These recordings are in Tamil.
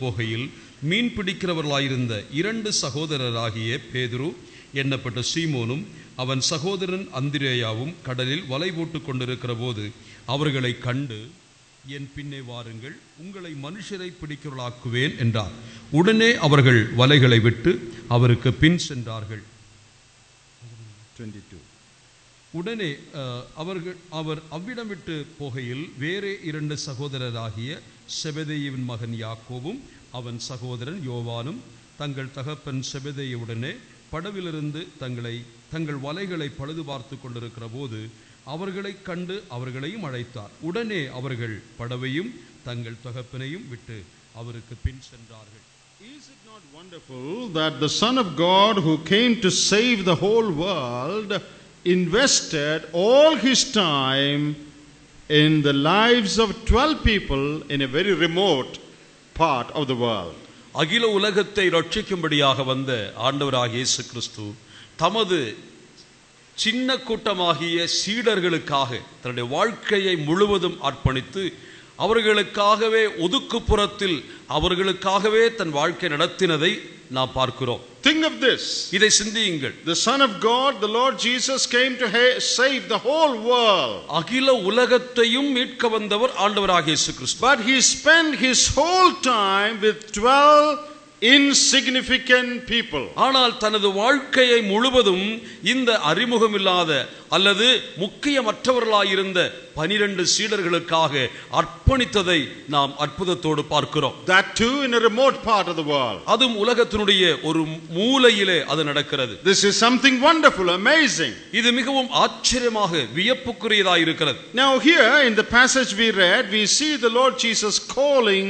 போகையில் மீன் பிடிக்கிறவர்களாயிருந்த 2 சகோதரராகிய பேதுரு எண்ணப்பட்ட சீமோனும் அவன் சகோதரன் அந்திரேயாவும் கடலில் வலை போட்டு கொண்டிருக்கிற போது அவர்களை கண்டு, என் பின்னே வாருங்கள், உங்களை மனுஷரை பிடிக்கிறவர்களாக்குவேன் என்றார். உடனே அவர்கள் வலைகளை விட்டு அவருக்கு பின் சென்றார்கள். 22. உடனே அவர் அவ்விடம் விட்டு போகையில் வேறே 2 சகோதரராகிய செபதேயுவின் மகன் யாக்கோபும் அவன் சகோதரன் யோவானும் தங்கள் தகப்பன் செபதேயுவுடனே படவிலிருந்து தங்கள் வலைகளை பழுது பார்த்து கொண்டிருக்கிற போது அவர்களை கண்டு அவர்களையும் அழைத்தார். உடனே அவர்கள் படவையும் தங்கள் தகப்பனையும் விட்டு அவருக்கு பின் சென்றார்கள். Is it not wonderful that the Son of God, who came to save the whole world, invested all his time in the lives of 12 people in a very remote part of the world? அகில உலகத்தை ரட்சிக்கும்படியாக வந்த ஆண்டவராகிய இயேசு கிறிஸ்து தமது சின்ன கூட்டமாகிய சீடர்களுக்காக தன்னுடைய வாழ்க்கையை முழுவதும் அர்ப்பணித்து அவர்களுக்காகவே ஒதுக்குப்புறத்தில் அவர்களுக்காகவே தன் வாழ்க்கை நடத்தினதை நாம் பார்க்கிறோம். Think of this. இதை சிந்தியுங்கள். The Son of God, the Lord Jesus, came to save the whole world. அகில உலகத்தையும் மீட்க வந்தவர் ஆண்டவராகிய இயேசு கிறிஸ்து. But he spent his whole time with 12 insignificant people. ஆனால் தனது வாழ்க்கையை முழுவதும் இந்த அறிமுகமில்லாத அல்லது முக்கியமற்றவர்களாயிருந்த 12 சீடர்களுக்காக அர்ப்பணித்ததை நாம் அற்புதத்தோடு பார்க்கிறோம். That too in a remote part of the world. அதுவும் உலகத்தினுடைய ஒரு மூலையிலே அது நடக்கிறது. This is something wonderful, amazing. இது மிகவும் ஆச்சரியமாக வியப்புக்குரியதாக இருக்கிறது. Now here in the passage we read, we see the Lord Jesus calling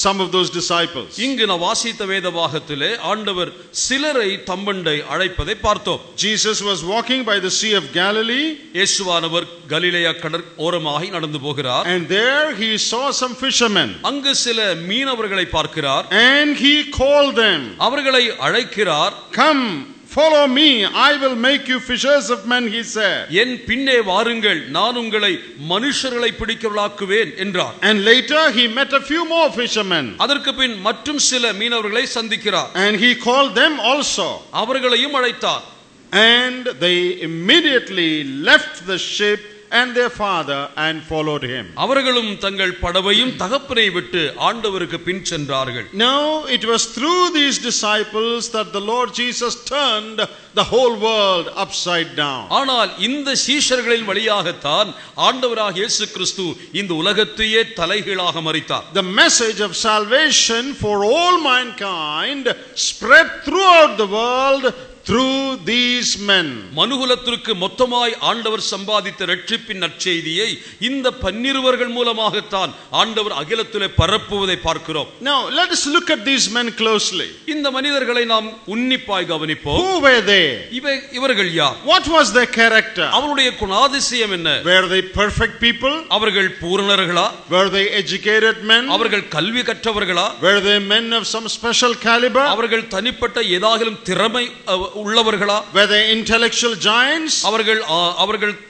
some of those disciples. இங்கு நான் வாசித்த வேத பாகத்திலே ஆண்டவர் சிலரை தம்மண்டை அழைப்பதை பார்த்தோம். Jesus was walking by the Sea of Galilee. இயேசுவானவர் கலிலேயா கடல் ஓரமாய் நடந்து போகிறார். And there he saw some fishermen. அங்கு சில மீனவர்களை பார்க்கிறார். And he called them. அவர்களை அழைக்கிறார். Come, follow me, I will make you fishers of men, he said. என் பின்னே வாருங்கள், நான் உங்களை மனுஷர்களை பிடிக்கிறவர்களாக்குவேன் என்றார். And later he met a few more fishermen. அதற்கு பின் மற்றும் சில மீனவர்களை சந்திக்கிறார். And he called them also. அவர்களையும் அழைத்தார். And they immediately left the ship and their father and followed him. அவர்களும் தங்கள் படவையும் தகப்பனை விட்டு ஆண்டவருக்கு பின் சென்றார்கள். Now it was through these disciples that the Lord Jesus turned the whole world upside down. ஆனால் இந்த சீஷர்களின் வழியாகத்தான் ஆண்டவராகிய இயேசு கிறிஸ்து இந்த உலகத்தையே தலைகீழாக மறித்தார். The message of salvation for all mankind spread throughout the world through these men. மனுகுலத்திற்கு மொத்தமாய் ஆண்டவர் சம்பாதித்த இரட்சிப்பின் நற்செய்தியை இந்த 12 மூலமாகத்தான் ஆண்டவர் அகிலத்திலே பரப்புவதை பார்க்கிறோம். Now let us look at these men closely. இந்த மனிதர்களை நாம் உன்னிப்பாய் கவனிப்போம். Who were they? இவர்கள் யார்? What was their character? அவருடைய குணாதிசயம் என்ன? Were they perfect people? அவர்கள் பூரணர்களா? Were they educated men? அவர்கள் கல்வி கற்றவர்களா? Were they men of some special caliber? அவர்கள் தனிப்பட்ட ஏதாகிலும் திறமை உள்ளவர்களா? Were they intellectual giants? அவர்கள்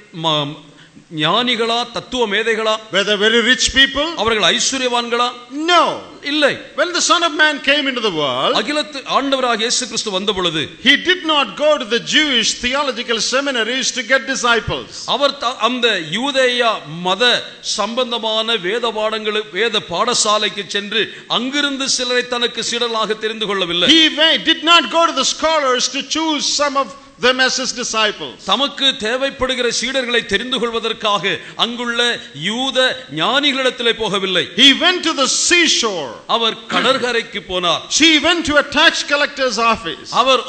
ஞானிகளா, தத்துவ மேதைகளா? Were they very rich people? அவர்கள் ஐஸ்வரியவான்களா? No. இல்லை. When the Son of Man came into the world, அகிலத்து ஆண்டவராகிய இயேசு கிறிஸ்து வந்த பொழுது he did not go to the Jewish theological seminaries to get disciples. அவர் அந்த யூதேயா மத சம்பந்தமான வேத பாடசாலைக்கு சென்று அங்கிருந்து சிலரை தனக்கு சீடர்களாக தெரிந்து கொள்ளவில்லை. He did not go to the scholars to choose some of them as his disciples. தமக்கு தேவைப்படுகிற சீடர்களை தெரிந்து கொள்வதற்காக அங்குள்ள யூத ஞானிகளிடத்திலே போகவில்லை. He went to the seashore. அவர் கடற்கரைக்கு போனார். She went to a tax collector's office. அவர்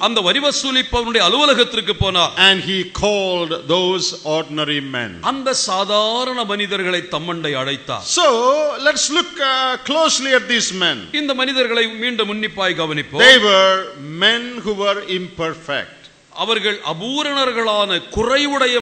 அந்த வரி வசூலிப்பவருடைய அலுவலகத்திற்கு போனார். And he called those ordinary men. அந்த சாதாரண மனிதர்களை தம்மண்டை அழைத்தார். So let's look closely at these men. இந்த மனிதர்களை மீண்டும் உன்னிப்பாய் கவனிப்போம். They were men who were imperfect. அவர்கள் அபூரணர்களான குறைவுடைய